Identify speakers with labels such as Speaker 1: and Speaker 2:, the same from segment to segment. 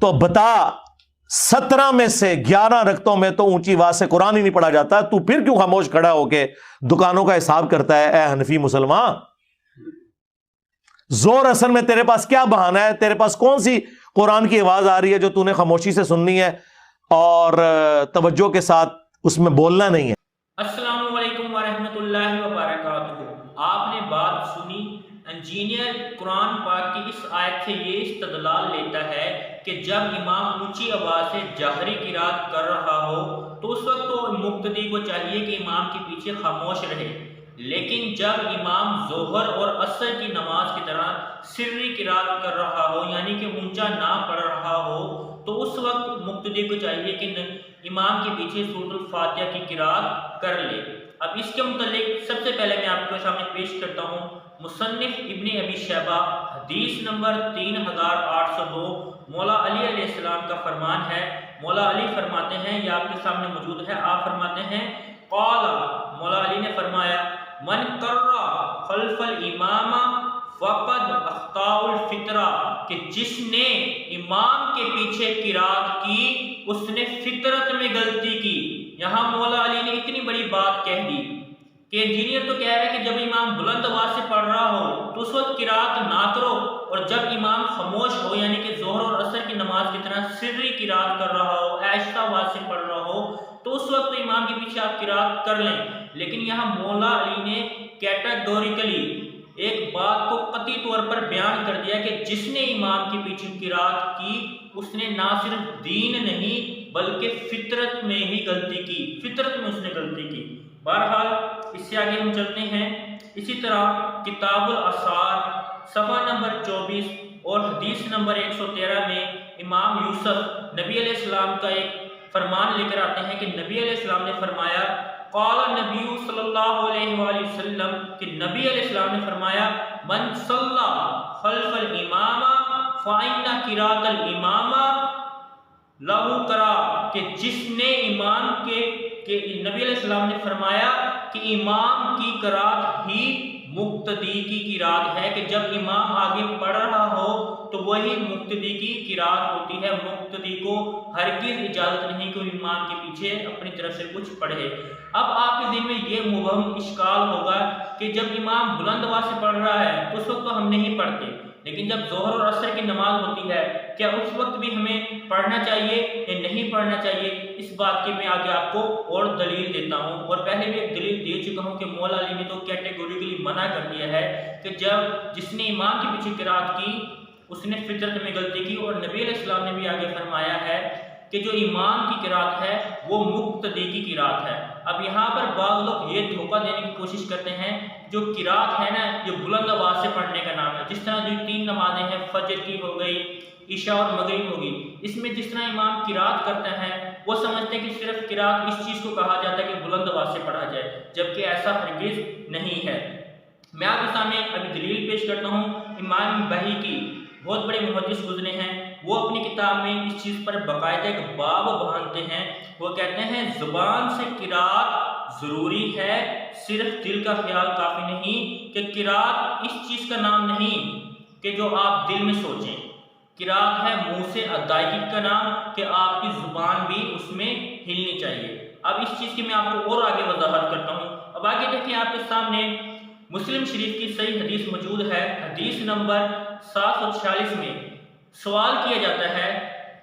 Speaker 1: तो बता 17 में से 11 रकतों में तो ऊंची आवाज से कुरान ही नहीं पढ़ा जाता, तू फिर क्यों खामोश खड़ा होके दुकानों का हिसाब करता है? ए हनफी मुसलमान, जोर असल में तेरे पास क्या बहाना है? तेरे पास कौन सी कुरान की आवाज आ रही है जो तूने खामोशी से सुननी है और तवज्जो के साथ उसमें बोलना नहीं है?
Speaker 2: अस्सलामु अलैकुम वरहमतुल्लाहि वबरकातुहू। आपने बात सुनी। इंजीनियर कुरान पाक की इस आयत से ये इस्तदलाल लेता है कि जब इमाम ऊंची आवाज़ से जहरी किरात कर रहा हो तो उस वक्त तो मुक्तदी को चाहिए कि इमाम के पीछे खामोश रहे, लेकिन जब इमाम जोहर और असर की नमाज की तरह सिर्री किरात कर रहा हो यानी कि ऊंचा ना पढ़ रहा हो तो उस वक्त मुक्तदी को चाहिए कि इमाम के पीछे सूरतुल फातिहा की किरात कर ले। अब इसके मुतालिक सबसे पहले मैं आपके सामने पेश करता हूँ मुसन्निफ इब्ने अबी शैबा हदीस नंबर 3802 मौला अली अलैहिस्सलाम का फरमान है। मौला अली फरमाते हैं, ये आपके सामने मौजूद है, आप फरमाते हैं क़ाला, मौला अली ने फरमाया मन कर्रा खल्फल इमामा फ़क़द अख़्ताउल फ़ितरा, कि जिसने इमाम के पीछे किरात की उसने फितरत में गलती की। यहाँ मौला अली ने इतनी बड़ी बात कह दी कि इंजीनियर तो कह रहा है कि जब इमाम बुलंद आवाज से पढ़ रहा हो तो उस वक्त किरात ना करो, और जब इमाम खामोश हो यानी कि जोहर और असर की नमाज की तरह सिर्री किरात कर रहा हो, आहिस्ता आवाज से पढ़ रहा हो, तो उस वक्त तो इमाम के पीछे आप किरात कर लें। लेकिन यहाँ मौला अली ने कैटेगोरिकली एक बात को कतई तौर पर बयान कर दिया कि जिसने इमाम के पीछे किरात की उसने ना सिर्फ दीन नहीं बल्कि फितरत में ही गलती की, फितरत में उसने गलती की। बहरहाल इससे आगे हम चलते हैं। इसी तरह किताबुल असार सफ़ा नंबर 24 और हदीस नंबर 113 में इमाम यूसुफ नबी अलैहिस्सलाम का एक फरमान लेकर आते हैं कि नबी अलैहिस्सलाम ने फरमाया क़ाला नबी सल्लल्लाहु अलैहि वसल्लम, कि नबी अलैहिस्सलाम ने फरमाया मन सल्ला खल्फल इमामा फ़इन्ना किरातल इमामा लहू करा, कि जिसने इमाम के नबी अलैहिस्सलाम ने फरमाया कि इमाम की किरात ही मुक्तदी की किरात है, कि जब इमाम आगे पढ़ रहा हो तो वही मुक्तदी की किरात होती है। मुक्तदी को हरगिज़ इजाज़त नहीं कि इमाम के पीछे अपनी तरफ से कुछ पढ़े। अब आपके दिल में ये मुबहम इश्काल होगा कि जब इमाम बुलंद आवाज़ से पढ़ रहा है तो उस वक्त तो हम नहीं पढ़ते, लेकिन जब जोहर और असर की नमाज होती है क्या उस वक्त भी हमें पढ़ना चाहिए या नहीं पढ़ना चाहिए? इस बात की मैं आगे आपको और दलील देता हूँ, और पहले भी एक दलील दे चुका हूँ कि मौला अली ने तो कैटेगोरिकली मना कर दिया है कि जब जिसने इमाम के पीछे किरात की उसने फितरत में गलती की, और नबी अलैहिस्सलाम ने भी आगे फरमाया है कि जो इमाम की किरात है वो मुक्तदी की किरात है। अब यहाँ पर बाज़ लोग ये धोखा देने की कोशिश करते हैं, जो किरात है ना ये बुलंद आवाज़ से पढ़ने का नाम है। जिस तरह जो 3 नमाजें हैं, फजर की हो गई, ईशा और मगरिब होगी, इसमें जिस तरह इमाम किरात करते हैं वो समझते हैं कि सिर्फ किरात इस चीज़ को कहा जाता है कि बुलंद आवाज़ से पढ़ा जाए, जबकि ऐसा हरगिज़ नहीं है। मैं आपके सामने अभी दलील पेश करता हूँ। इमाम बही की बहुत बड़े मुहद्दिस गुजरे हैं, वो अपनी किताब में इस चीज़ पर बाकायदा एक बाब बांधते हैं। वो कहते हैं ज़ुबान से किरात ज़रूरी है, सिर्फ दिल का ख्याल काफ़ी नहीं, कि किरात इस चीज़ का नाम नहीं कि जो आप दिल में सोचें। किरात है मुंह से अदायगी का नाम कि आपकी ज़ुबान भी उसमें हिलनी चाहिए। अब इस चीज़ की मैं आपको और आगे वजाहत करता हूँ। अब आगे देखिए, आपके सामने मुस्लिम शरीफ की सही हदीस मौजूद है। हदीस नंबर 746 में सवाल किया जाता है,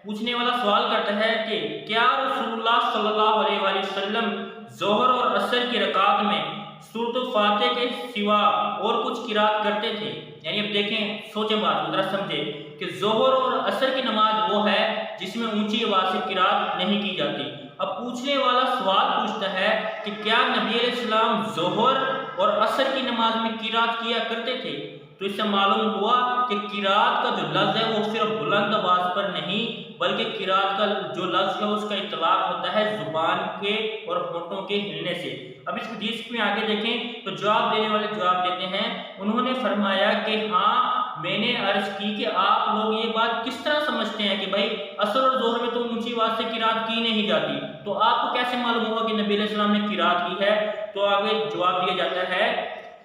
Speaker 2: पूछने वाला सवाल करता है कि क्या रसूलुल्लाह सल्लल्लाहु अलैहि वसल्लम जोहर और असर की रकात में सूरतुल फातिहा के सिवा और कुछ किरात करते थे? यानी अब देखें, सोचें बात को, जरा समझे कि जोहर और असर की नमाज वो है जिसमें ऊंची आवाज़ से किरात नहीं की जाती। अब पूछने वाला सवाल पूछता है कि क्या नबी अलैहिस्सलाम जोहर और असर की नमाज में किरात किया करते थे? तो इससे मालूम हुआ कि किरात का जो लफ्ज़ है वो सिर्फ बुलंद आवाज़ पर नहीं बल्कि किरात का जो लफ्ज़ है उसका इतलाक होता है ज़ुबान के और होठों के हिलने से। अब इस हदीस में आगे देखें तो जवाब देने वाले जवाब देते हैं, उन्होंने फरमाया कि हाँ, मैंने अर्ज की कि आप लोग ये बात किस तरह समझते हैं कि भाई असर और जोहर में तो ऊंची आवाज़ से किरात की नहीं जाती, तो आपको कैसे मालूम होगा कि नबी अलैहिस्सलाम ने किरात की है? तो आगे जवाब दिया जाता है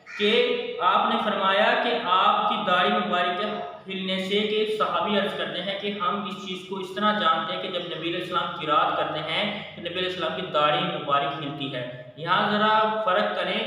Speaker 2: कि आपने फरमाया कि आपकी दाढ़ी मुबारक हिलने से कि सहाबी अर्ज करते हैं कि हम इस चीज़ को इस तरह जानते हैं कि जब नबी अलैहिस्सलाम किरात करते हैं तो नबी अलैहिस्सलाम की दाढ़ी मुबारक हिलती है। यहाँ ज़रा फ़र्क करें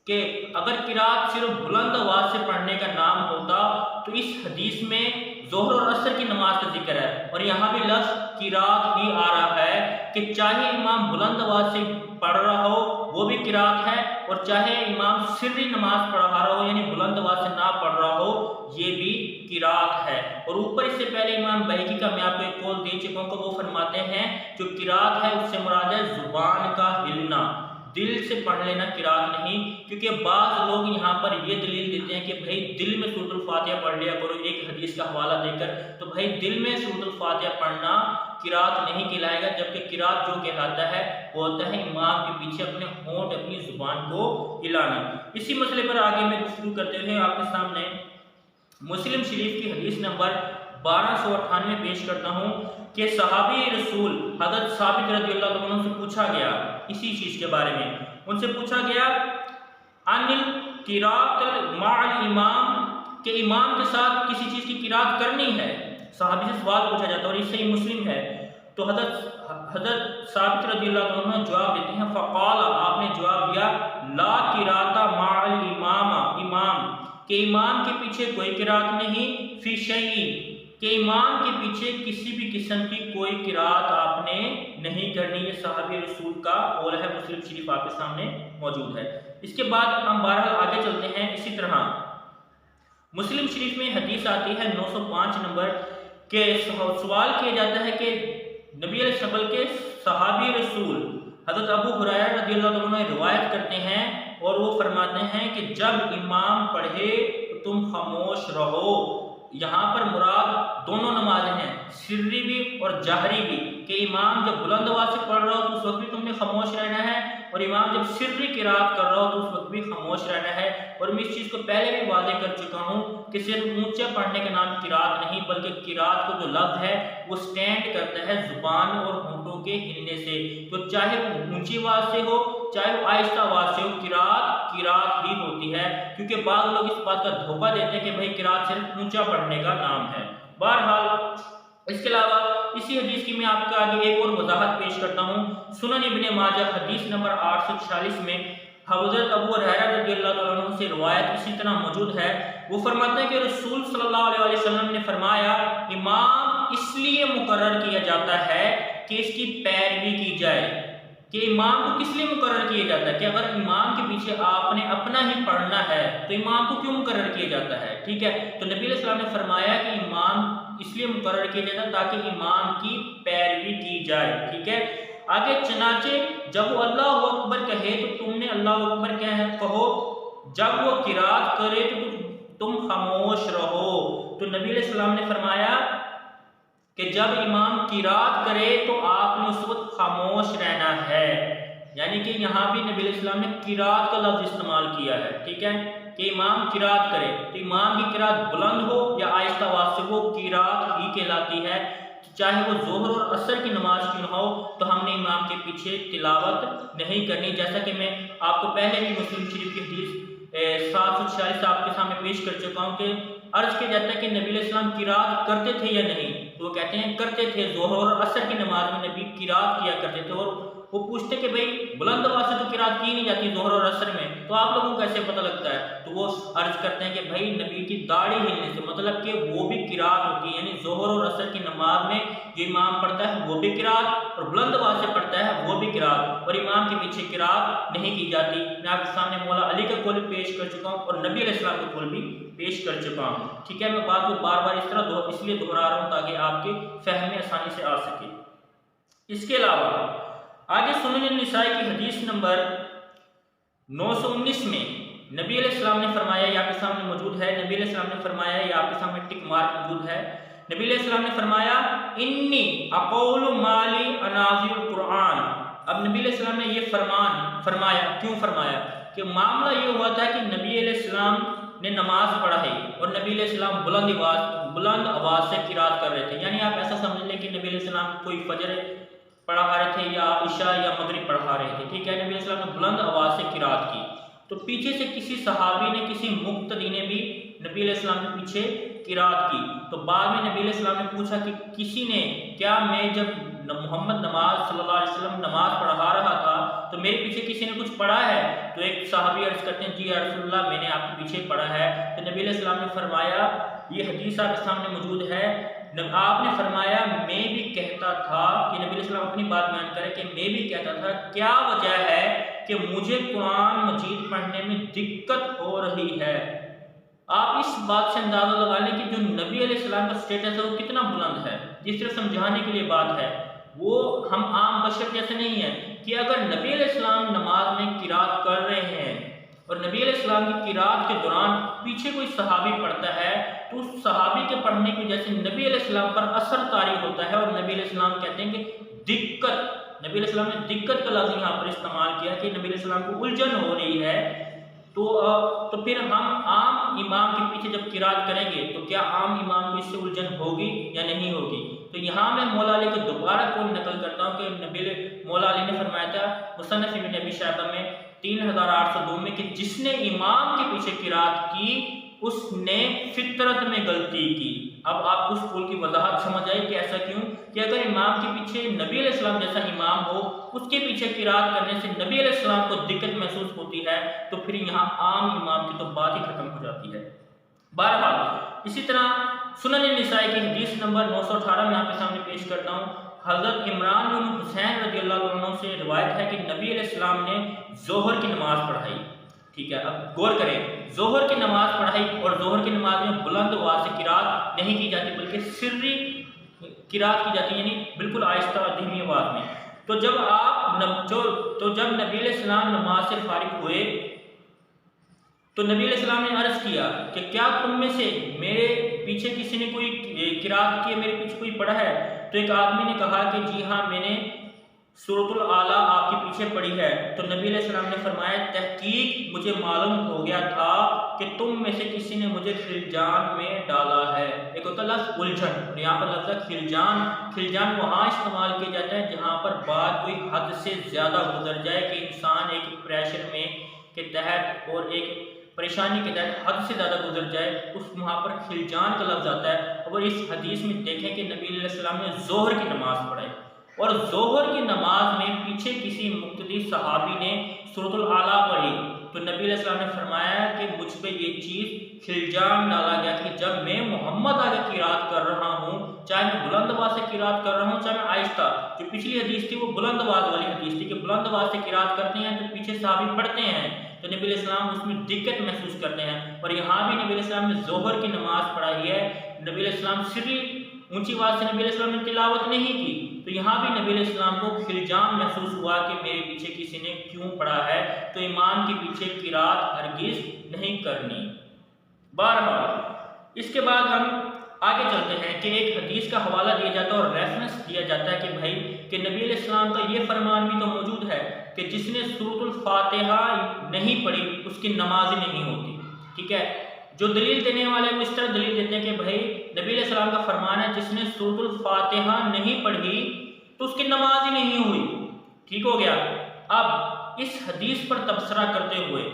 Speaker 2: कि अगर किरात सिर्फ बुलंद आवाज़ से पढ़ने का नाम होता तो इस हदीस में ज़ोहर और असर की नमाज का जिक्र है और यहाँ भी लफ्ज़ किरात ही आ रहा है कि चाहे इमाम बुलंद आवाज़ से पढ़ रहा हो वो भी किरात है और चाहे इमाम सिर्री नमाज पढ़ा रहा हो यानी बुलंद आवाज़ से ना पढ़ रहा हो ये भी किरात है। और ऊपर इससे पहले इमाम बैहकी का मैं आपको एक कौल दे चुका हूँ कि वो फरमाते हैं जो किरात है उससे मुराद है ज़ुबान का हिलना, दिल से पढ़ लेना किरात नहीं। क्योंकि बाज़ लोग यहाँ पर ये दलील देते हैं कि भाई दिल में सूरत अल-फातिहा पढ़ लिया करो एक हदीस का हवाला देकर, तो भाई दिल में सूरत अल-फातिहा पढ़ना किरात नहीं कहलाएगा, जबकि किरात जो कहलाता है वो होता है इमाम के पीछे अपने होंठ अपनी जुबान को हिलाना। इसी मसले पर आगे मैं गुफ्तगू करते हुए आपके सामने मुस्लिम शरीफ की हदीस नंबर 1298 पेश करता हूँ कि सहाबी रसूल हज़रत साबित रज़ियल्लाहु अन्हु से पूछा गया इसी चीज़ के बारे में। उनसे पूछा गया अनिल किरात माअल इमाम के इमाम के साथ किसी चीज़ की किरात करनी है। सहाबी से सवाल पूछा जाता है और इससे ही मुस्लिम है। तो हज़रत साबित रज़ियल्लाहु अन्हु जवाब देते हैं फ़क़ाल आपने जवाब दिया ला किराता माअल इमाम इमाम के इमाम के पीछे कोई किरात नहीं, फी शैइन के इमाम के पीछे किसी भी किस्म की कोई किरात आपने नहीं करनी। ये सहाबी रसूल का कौल है, मुस्लिम शरीफ आपके सामने मौजूद है। इसके बाद हम बहरहाल आगे चलते हैं। इसी तरह मुस्लिम शरीफ में हदीस आती है 905 नंबर के सवाल किया जाता है कि नबी अलैहिस्सलाम के सहाबी रसूल हज़रत अबू हुरैरा रज़ियल्लाहु अन्हु रिवायत करते हैं और वो फरमाते हैं कि जब इमाम पढ़े तो तुम खामोश रहो। यहाँ पर मुराद दोनों नमाजें हैं, सिर्री भी और जाहरी भी, कि इमाम जब बुलंद आवाज़ से पढ़ रहा हो तो उस वक्त भी तुमने खामोश रहना है और इमाम जब सिर्री किरात कर रहा हो तो उस वक्त भी खामोश रहना है। और मैं इस चीज़ को पहले भी वाज़ेह कर चुका हूँ कि सिर्फ ऊंचा पढ़ने का नाम किरात नहीं, बल्कि किरात को जो लफ्ज़ है वो स्टैंड करता है ज़ुबान और होंठों के हिलने से। तो चाहे वो ऊंची आवाज़ से हो चाहे वो आहिस्ता आवाज़ से हो, किरात किरात ही होती है। क्योंकि बाद लोग इस बात का धोखा देते हैं कि भाई किरात सिर्फ ऊंचा पढ़ने का नाम है। बहरहाल इसके अलावा इसी हदीस की मैं आपके आगे एक और वजाहत पेश करता हूँ। सुनन इब्ने माजा हदीस नंबर 846 में हज़रत अबू हुरैरा रज़ियल्लाहु अन्हु से रिवायत इसी तरह मौजूद है। वो फरमाते हैं कि रसूल सल्लल्लाहु अलैहि वसल्लम ने फरमाया इमाम इसलिए मुकर्रर किया जाता है कि इसकी पैरवी की जाए। कि इमाम को किस लिए मुकर्रर किया जाता है कि अगर इमाम के पीछे आपने अपना ही पढ़ना है तो इमाम को क्यों मुकर्रर किया जाता है, ठीक है। तो नबी अलैहि सलाम ने फरमाया कि इमाम इसलिए मुकर्रर किया जाता है ताकि इमाम की पैरवी की जाए, ठीक है। आगे चनाचे जब वो अल्लाह अकबर कहे तो तुमने अल्लाह अकबर कहो, जब वो किरात करे तो तुम खामोश रहो। तो नबी अलैहि सलाम ने फरमाया कि जब इमाम किरात करे तो आपने उस वक्त खामोश रहना है। यानी कि यहाँ भी नबी अलैहि सलाम ने किरात का लफ्ज़ इस्तेमाल किया है, ठीक है, कि इमाम किरात करे तो इमाम की किरात बुलंद हो या आहिस्ता आवाज़ से, वो किरात ही कहलाती है। चाहे वो जोहर और असर की नमाज क्यों ना हो तो हमने इमाम के पीछे तिलावत नहीं करनी। जैसा कि मैं आपको पहले भी मुस्लिम शरीफ की हदीस 746 आपके सामने पेश कर चुका हूँ कि अर्ज किया जाता है कि नबी अलैहि सलाम किरात करते थे या नहीं, तो वो कहते हैं करते थे। जोहर और असर की नमाज में नबी किरात किया करते थे। और वो पूछते कि भाई बुलंद आवाज़ से तो किरात की नहीं जाती जोहर और असर में, तो आप लोगों को कैसे पता लगता है? तो वो अर्ज करते हैं कि भाई नबी की दाढ़ी हिलने से, मतलब कि वो भी किरात होती है। यानी जोहर और असर की नमाज में जो इमाम पढ़ता है वो भी किरात और बुलंद आवाज़ से पढ़ता है वो भी किरात, और इमाम के पीछे किरात नहीं की जाती। मैं आपके सामने मौला अली का कौल पेश कर चुका हूँ और नबी अलैहिस्सलाम का कौल भी पेश कर चुका हूँ, ठीक है। मैं बात को बार बार इस तरह इसलिए दोहरा रहा हूँ ताकि आपके फहम में आसानी से आ सके। इसके अलावा आगे सुनन निसाई की हदीस नंबर 919 में नबी अलैहिस्सलाम ने फरमाया, ये आपके सामने मौजूद है, नबी अलैहिस्सलाम ने फरमाया, ये आपके सामने टिक मार्क मौजूद है। नबी अलैहिस्सलाम ने फरमाया इन्नी अक़ौलु माली अनाज़िल कुरान। अब नबी अलैहिस्सलाम ने ये फरमाया, क्यों फरमाया? कि मामला ये हुआ था कि नबी अलैहिस्सलाम ने नमाज पढ़ा है और नबी अलैहिस्सलाम बुलंद आवाज़ से किरात कर रहे थे। यानी आप ऐसा समझ लें कि नबी अलैहिस्सलाम कोई फजर पढ़ा रहे थे या इशा या मगरिब पढ़ा रहे थे, ठीक है। नबी अलैहिस्सलाम ने बुलंद आवाज़ से किरात की, तो पीछे से किसी सहाबी ने, किसी मुक्तदी ने भी नबी अलैहिस्सलाम के पीछे किरात की। तो बाद में नबी अलैहिस्सलाम ने पूछा कि किसी ने, क्या मैं जब मोहम्मद नमाज सल्लल्लाहु अलैहि वसल्लम नमाज पढ़ा रहा था तो मेरे पीछे किसी ने कुछ पढ़ा है? तो एक सहाबी अर्ज करते हैं, जी या रसूलल्लाह, मैंने आपके पीछे पढ़ा है। तो नबी अलैहिस्सलाम ने फरमाया, ये हदीस आपके सामने मौजूद है, आपने फरमाया मैं भी कहता था, कि नबी अलैहिस्सलाम अपनी बात बयान करें कि मैं भी कहता था, क्या वजह है कि मुझे कुरान मजीद पढ़ने में दिक्कत हो रही है। आप इस बात से अंदाजा लगा लें कि जो नबी अलैहिस्सलाम का स्टेटस है वो कितना बुलंद है। जिस तरह समझाने के लिए बात है, वो हम आम बशर जैसे नहीं है कि अगर नबी अलैहिस्सलाम नमाज में किरात कर रहे हैं और नबी अलैहिस्सलाम की किरात के दौरान पीछे कोई सहाबी पढ़ता है, तो उस सहाबी के पढ़ने की वजह से नबी अलैहिस्सलाम पर असर तारी होता है। और नबी अलैहिस्सलाम कहते हैं कि दिक्कत, नबी अलैहिस्सलाम ने दिक्कत का लफ्ज़ यहाँ पर इस्तेमाल किया कि नबी अलैहिस्सलाम को उलझन हो रही है। तो फिर हम आम इमाम के पीछे जब किरात करेंगे तो क्या आम इमाम को इससे उलझन होगी या नहीं होगी? तो यहाँ मैं मौला अली को दोबारा कौल नकल करता हूँ कि मौला अली ने फरमाया था मुसन्नफ़ इब्न अबी शैबा में 3802 में कि जिसने इमाम के पीछे किरात की उसने फितरत में गलती की। अब आपको उस कौल की वजाहत समझ आई कि ऐसा क्यों, कि अगर इमाम के पीछे नबी अलैहिस्सलाम जैसा इमाम हो, उसके पीछे किरात करने से नबी अलैहिस्सलाम को दिक्कत महसूस होती है, तो फिर यहाँ आम इमाम की तो बात ही खत्म हो जाती है। बहरहाल इसी तरह सुनन निसाई की हदीस नंबर 918 में आपके सामने पेश करता हूँ। हज़रत इमरान बिन हुसैन रज़ियल्लाहु अन्हु से रिवायत है कि नबी अलैहिस्सलाम ने ज़ोहर की नमाज पढ़ाई। ठीक है, अब गौर करें, ज़ोहर की नमाज पढ़ाई और ज़ोहर की नमाज में बुलंद आवाज़ से किरात नहीं की जाती बल्कि सिर्री किरात की जाती है, यानी बिल्कुल आहिस्ता और धीमी आवाज़ में। तो जब नबी अलैहिस्सलाम नमाज से फारिग हुए तो नबी अलैहिस्सलाम ने अर्ज़ किया कि क्या तुम में से मेरे पीछे किसी ने कोई किरात की, मेरे पीछे कोई पढ़ा है? तो एक आदमी ने कहा कि जी हाँ, मैंने सूरतुल आला आपके पीछे पढ़ी है। तो नबी अलैहिस्सलाम ने फरमाया, तहकीक मुझे मालूम हो गया था कि तुम में से किसी ने मुझे खिलजान में डाला है। एक होता लफ्ज़ उलझन, और यहाँ पर लफ्ज़ खिलजान वहाँ इस्तेमाल किया जाता है जहाँ पर बात कोई हद से ज़्यादा गुजर जाए कि इंसान एक प्रेशर में के तहत और एक परेशानी के तहत हद से ज़्यादा गुजर जाए, उस वहाँ पर खिलजान का लफ्ज़ आता है। और इस हदीस में देखें कि नबी अलैहिस्सलाम ने ज़ोहर की नमाज़ पढ़ाई और ज़ोहर की नमाज में पीछे किसी मुक्तदी सहाबी ने सूरतुल आला पढ़ी, तो नबी अलैहिस्सलाम ने फरमाया कि मुझ पे ये चीज़ खिलजान डाला गया कि जब मैं मोहम्मद आगे किरात कर रहा हूँ, चाहे मैं बुलंद आवाज़ से किरात कर रहा हूँ चाहे मैं आहिस्ता, जो पिछली हदीस थी वो बुलंद आवाज़ वाली हदीस थी कि बुलंद आवाज़ से किरात करते हैं तो पीछे सहाबी पढ़ते हैं तो नबी अलैहिस्सलाम उसमें दिक्कत महसूस करते हैं। और यहाँ भी नबी अलैहिस्सलाम ने ज़ोहर की नमाज पढ़ाई है, नबी अलैहिस्सलाम सिर्री ऊंची आवाज़ से नबी अलैहिस्सलाम ने तिलावत नहीं की, तो यहाँ भी नबी अलैहिस्सलाम को खिलजान महसूस हुआ कि मेरे पीछे किसी ने क्यों पढ़ा है, तो इमाम के पीछे किरात हरगिज़ नहीं करनी। बहरहाल इसके बाद हम आगे चलते हैं कि एक हदीस का हवाला दिया जाता है और रेफरेंस दिया जाता है कि भाई कि नबी अलैहिस्सलाम का ये फरमान भी तो मौजूद है कि जिसने सूरतुल फातिहा नहीं पढ़ी उसकी नमाज नहीं होती। ठीक है, जो दलील देने वाले वो इस तरह दलील देते हैं कि भाई नबी अलैहिस्सलाम का फरमान है जिसने सूरतुल फातिहा नहीं पढ़ी तो उसकी नमाज ही नहीं हुई। ठीक हो गया। अब इस हदीस पर तबसरा करते हुए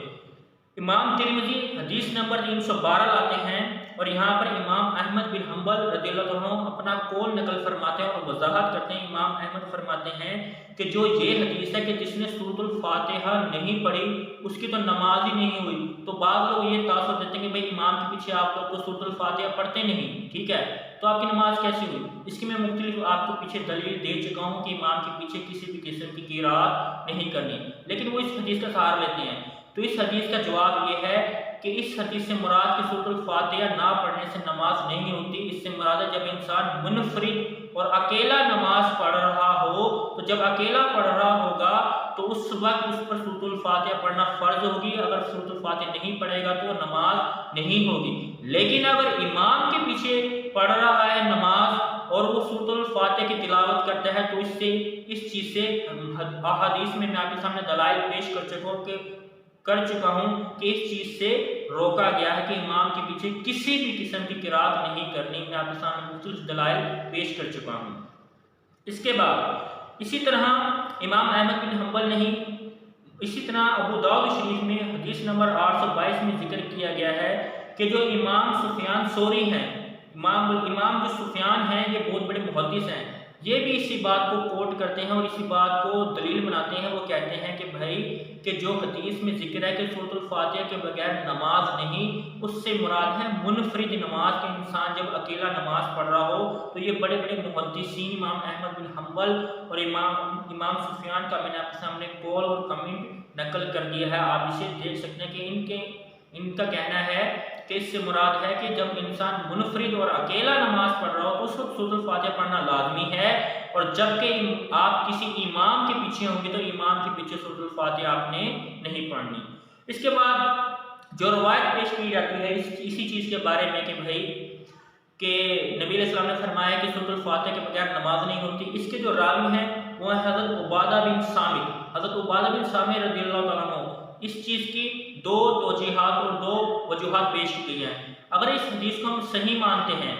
Speaker 2: इमाम तिरमिज़ी हदीस नंबर 312 लाते हैं और यहाँ पर इमाम अहमद बिन हम्बल रज़ियल्लाहु अन्हु अपना कौल नकल फरमाते हैं और वजाहत करते हैं। इमाम अहमद फरमाते हैं कि जो ये हदीस है कि जिसने सूरतुल फातिहा नहीं पढ़ी उसकी तो नमाज ही नहीं हुई, तो बाद लोग ये तासुर देते हैं कि भाई इमाम के पीछे आप लोग तो सूरतुल फातिहा पढ़ते नहीं, ठीक है, तो आपकी नमाज कैसी हुई? इसकी मैं मुख्तलिफ आपको पीछे दलील दे चुका हूँ कि इमाम के पीछे किसी भी किस्म की किरात नहीं करनी, लेकिन वो इस हदीस का सहारा लेते हैं। तो इस हदीस का जवाब ये है कि इस हदीस से मुराद की सूरतुल फातिहा ना पढ़ने से नमाज नहीं होती। इससे मुराद है जब इंसान मुनफरिद और अकेला नमाज पढ़ रहा हो, तो जब अकेला पढ़ रहा होगा तो उस वक्त उस पर सूरतुल फातिहा पढ़ना फ़र्ज होगी। अगर सूरतुल फातिहा नहीं पढ़ेगा तो नमाज नहीं होगी। लेकिन अगर इमाम के पीछे पढ़ रहा है नमाज और वो सूरतुल फातिहा की तिलावत करता है तो इससे इस चीज़ से हदीस में मैं आपके सामने दलाइल पेश कर चुका हूँ कि इस चीज़ से रोका गया है कि इमाम के पीछे किसी भी किस्म की किरात नहीं करनी। मैं आपके सामने मुख्तलिफ दलाइल पेश कर चुका हूँ। इसके बाद इसी तरह इमाम अहमद बिन हम्बल ने ही इसी तरह अबू दाऊद शरीफ में हदीस नंबर 822 में जिक्र किया गया है कि जो इमाम सुफियान सौरी हैं, इमाम जो सुफियान हैं ये बहुत बड़े मुहद्दिस हैं, ये भी इसी बात को कोट करते हैं और इसी बात को दलील बनाते हैं। वो कहते हैं कि भाई कि जो हदीस में जिक्र है कि सूरतुल फातिहा के बगैर नमाज नहीं, उससे मुराद है मुनफरिद नमाज के इंसान जब अकेला नमाज पढ़ रहा हो। तो ये बड़े बड़े मुहद्दिसीन इमाम अहमद बिन हम्बल और इमाम सुफियान का मैंने आपके सामने कॉल और कमेंट नकल कर दिया है, आप इसे देख सकते हैं कि इनका कहना है कि इससे मुराद है कि जब इंसान मुनफरिद और अकेला नमाज पढ़ रहा हो तो उस वक्त सूरतुल फातिहा पढ़ना लाजमी है, और जबकि आप किसी इमाम के पीछे होंगे तो इमाम के पीछे सूरतुल फातिहा आपने नहीं पढ़नी। इसके बाद जो रवायत पेश की जाती है इसी चीज़ के बारे में कि भाई कि नबी अलैहिस्सलाम ने फरमाया कि सूरतुल फातिहा के बगैर नमाज नहीं होती। इसके जो रावी हैं वो है हज़रत उबादा बिन सामित। हज़रत उबादा बिन सामित रज़ियल्लाहु ताला अन्हु इस चीज़ की दो तौजीहात और दो वजूहात पेश की गई हैं। अगर इस हदीस को हम सही मानते हैं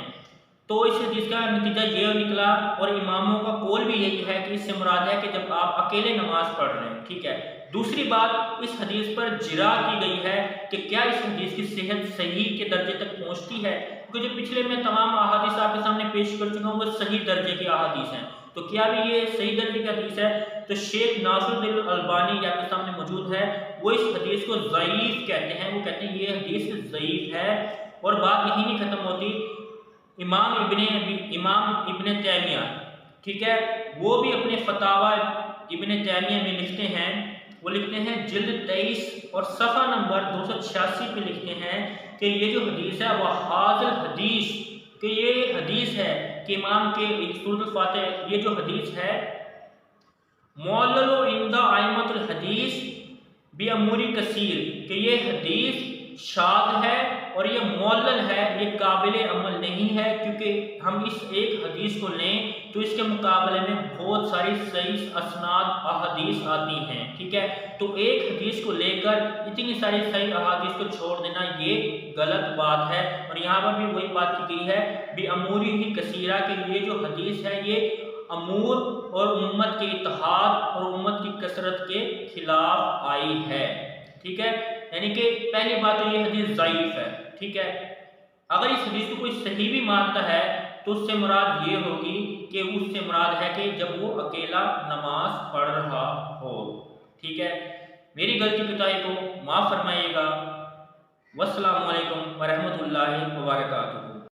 Speaker 2: तो इस हदीस का नतीजा ये निकला, और इमामों का कौल भी यही है कि इससे मुराद है कि जब आप अकेले नमाज पढ़ रहे हैं। ठीक है। दूसरी बात, इस हदीस पर जिरा की गई है कि क्या इस हदीस की सेहत सही के दर्जे तक पहुंचती है, क्योंकि जो पिछले मैं तमाम अहादीस आपके सामने पेश कर चुका हूँ वो सही दर्जे की अहादीस हैं। तो क्या भी ये सही दर्जे की हदीस है? तो शेख नासिरुद्दीन अलबानी आपके सामने मौजूद है, वो इस हदीस को ज़ईफ कहते हैं। वो कहते हैं ये हदीस ज़ईफ है। और बात यही नहीं खत्म होती, इमाम इब्ने तैमिया, ठीक है, वो भी अपने फतावा इब्ने तैमिया में लिखते हैं, वो लिखते हैं जिल्द 23 और सफ़ा नंबर 286 पे लिखते हैं कि ये जो हदीस है वह हाज़िल हदीस, कि ये हदीस है कि इमाम के सूरतुल फातिहा, ये जो हदीस है मुअल्लल इंदा आइमतुल हदीस बि अमूरी कसीर, कि ये हदीस शाद है और ये मुअल्लल है, ये काबिल अमल नहीं है, क्योंकि हम इस एक हदीस को लें तो इसके मुकाबले में बहुत सारी सही असनाद अहादीस आती हैं। ठीक है। तो एक हदीस को लेकर इतनी सारी सही अहादीस को छोड़ देना ये गलत बात है। और यहाँ पर भी वही बात की गई है बि अमूरी ही कसीरा, कि ये जो हदीस है ये अमूर और उम्मत के इत्तेहाद और उम्मत की कसरत के खिलाफ आई है। ठीक है। यानी कि पहली बात तो ये हदीस ज़ईफ है। ठीक है। अगर इस हदीस को कोई सही भी मानता है तो उससे मुराद ये होगी कि उससे मुराद है कि जब वो अकेला नमाज पढ़ रहा हो। ठीक है। मेरी गलती कोताही को माफ़ फरमाइएगा। वस्सलामु अलैकुम व रहमतुल्लाहि व बरकातुहू।